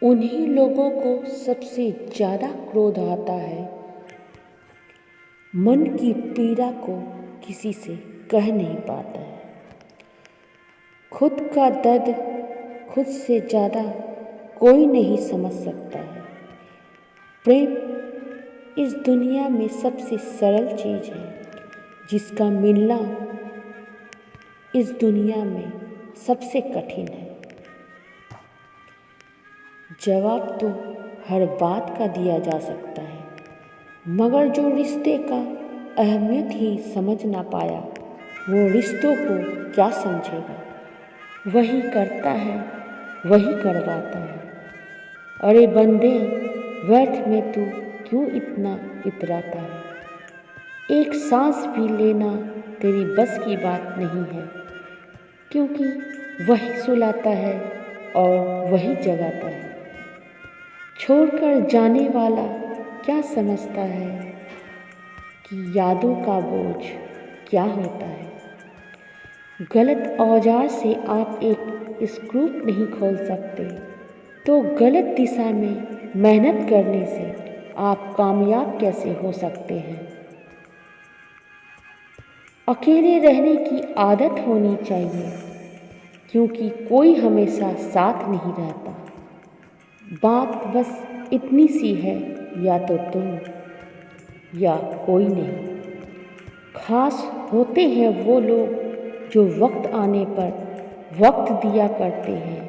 उन्हीं लोगों को सबसे ज़्यादा क्रोध आता है मन की पीड़ा को किसी से कह नहीं पाता है। खुद का दर्द खुद से ज़्यादा कोई नहीं समझ सकता है। प्रेम इस दुनिया में सबसे सरल चीज़ है जिसका मिलना इस दुनिया में सबसे कठिन है। जवाब तो हर बात का दिया जा सकता है, मगर जो रिश्ते का अहमियत ही समझ ना पाया वो रिश्तों को क्या समझेगा। वही करता है वही करवाता है। अरे बंदे, व्यर्थ में तू क्यों इतना इतराता है। एक सांस भी लेना तेरी बस की बात नहीं है, क्योंकि वही सुलाता है और वही जगाता है। छोड़कर जाने वाला क्या समझता है कि यादों का बोझ क्या होता है। गलत औजार से आप एक स्क्रू नहीं खोल सकते, तो गलत दिशा में मेहनत करने से आप कामयाब कैसे हो सकते हैं। अकेले रहने की आदत होनी चाहिए, क्योंकि कोई हमेशा साथ नहीं रहता। बात बस इतनी सी है, या तो तुम या कोई नहीं। खास होते हैं वो लोग जो वक्त आने पर वक्त दिया करते हैं।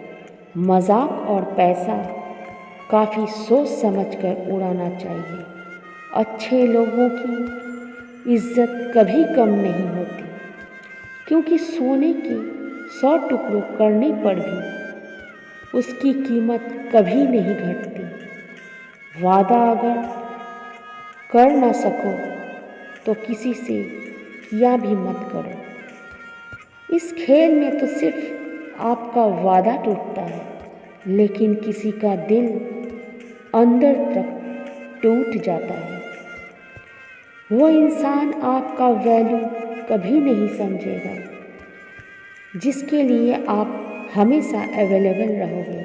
मजाक और पैसा काफ़ी सोच समझ कर उड़ाना चाहिए। अच्छे लोगों की इज्जत कभी कम नहीं होती, क्योंकि सोने के 100 टुकड़ों करने पर भी उसकी कीमत कभी नहीं घटती। वादा अगर कर ना सको तो किसी से किया भी मत करो। इस खेल में तो सिर्फ आपका वादा टूटता है, लेकिन किसी का दिल अंदर तक टूट जाता है। वो इंसान आपका वैल्यू कभी नहीं समझेगा, जिसके लिए आप हमेशा अवेलेबल रहोगे।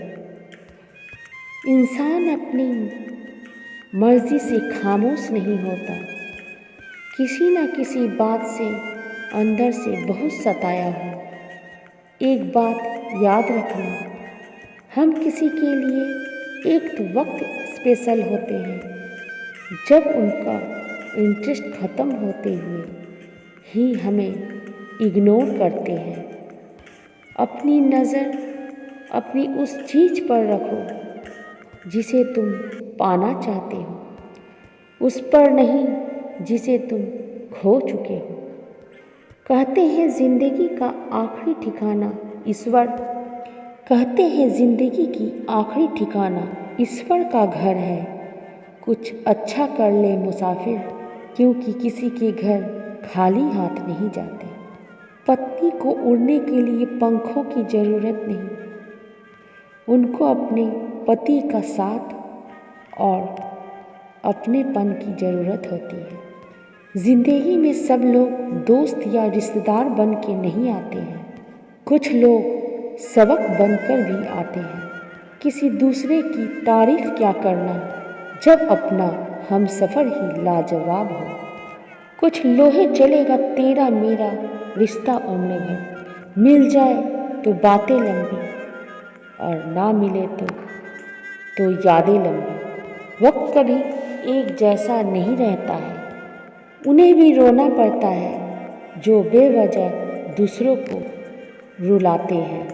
इंसान अपनी मर्जी से खामोश नहीं होता, किसी न किसी बात से अंदर से बहुत सताया हो। एक बात याद रखना, हम किसी के लिए एक तो वक्त स्पेशल होते हैं जब उनका इंटरेस्ट ख़त्म होते हुए ही हमें इग्नोर करते हैं। अपनी नज़र अपनी उस चीज़ पर रखो जिसे तुम पाना चाहते हो, उस पर नहीं जिसे तुम खो चुके हो। कहते हैं ज़िंदगी का आखिरी ठिकाना ईश्वर का घर है। कुछ अच्छा कर ले मुसाफिर, क्योंकि किसी के घर खाली हाथ नहीं जाते। पत्नी को उड़ने के लिए पंखों की ज़रूरत नहीं, उनको अपने पति का साथ और अपनेपन की ज़रूरत होती है। ज़िंदगी में सब लोग दोस्त या रिश्तेदार बन के नहीं आते हैं, कुछ लोग सबक बनकर भी आते हैं। किसी दूसरे की तारीफ़ क्या करना जब अपना हम सफ़र ही लाजवाब हो। कुछ लोहे चलेगा तेरा मेरा रिश्ता उम्र भर, मिल जाए तो बातें लंबी और ना मिले तो यादें लंबी। वक्त कभी एक जैसा नहीं रहता है, उन्हें भी रोना पड़ता है जो बेवजह दूसरों को रुलाते हैं।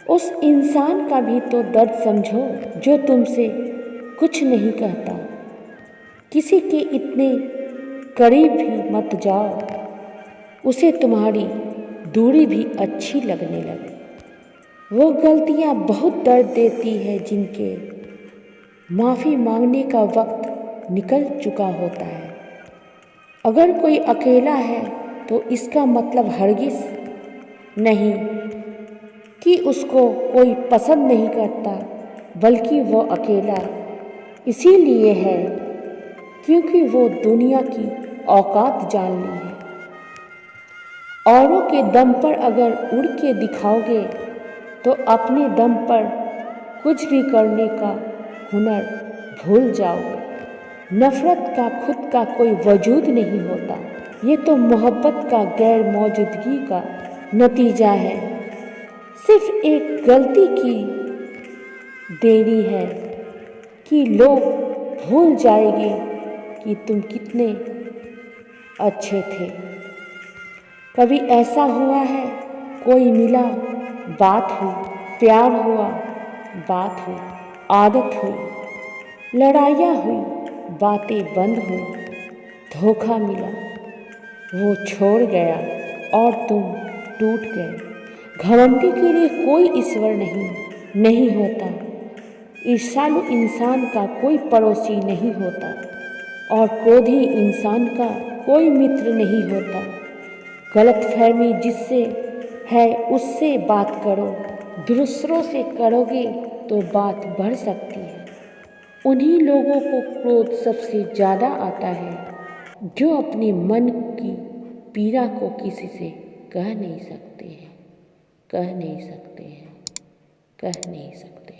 उस इंसान का भी तो दर्द समझो जो तुमसे कुछ नहीं कहता। किसी के इतने करीब भी मत जाओ उसे तुम्हारी दूरी भी अच्छी लगने लगे। वो गलतियाँ बहुत दर्द देती है जिनके माफ़ी मांगने का वक्त निकल चुका होता है। अगर कोई अकेला है तो इसका मतलब हरगिज़ नहीं कि उसको कोई पसंद नहीं करता, बल्कि वो अकेला इसीलिए है क्योंकि वो दुनिया की औकात जान ली है। औरों के दम पर अगर उड़ के दिखाओगे तो अपने दम पर कुछ भी करने का हुनर भूल जाओगे। नफ़रत का खुद का कोई वजूद नहीं होता, ये तो मोहब्बत का गैर मौजूदगी का नतीजा है। सिर्फ एक गलती की देरी है कि लोग भूल जाएंगे कि तुम कितने अच्छे थे। कभी ऐसा हुआ है, कोई मिला, बात हुई, प्यार हुआ, बात हुई, आदत हुई, लड़ाइयाँ हुई, बातें बंद हुई, धोखा मिला, वो छोड़ गया और तुम टूट गए। घमंडी के लिए कोई ईश्वर नहीं होता। ईर्ष्यालु इंसान का कोई पड़ोसी नहीं होता और क्रोधी इंसान का कोई मित्र नहीं होता। गलतफहमी जिससे है उससे बात करो, दूसरों से करोगे तो बात बढ़ सकती है। उन्हीं लोगों को क्रोध सबसे ज़्यादा आता है जो अपने मन की पीड़ा को किसी से कह नहीं सकते हैं, कह नहीं सकते हैं, कह नहीं सकते।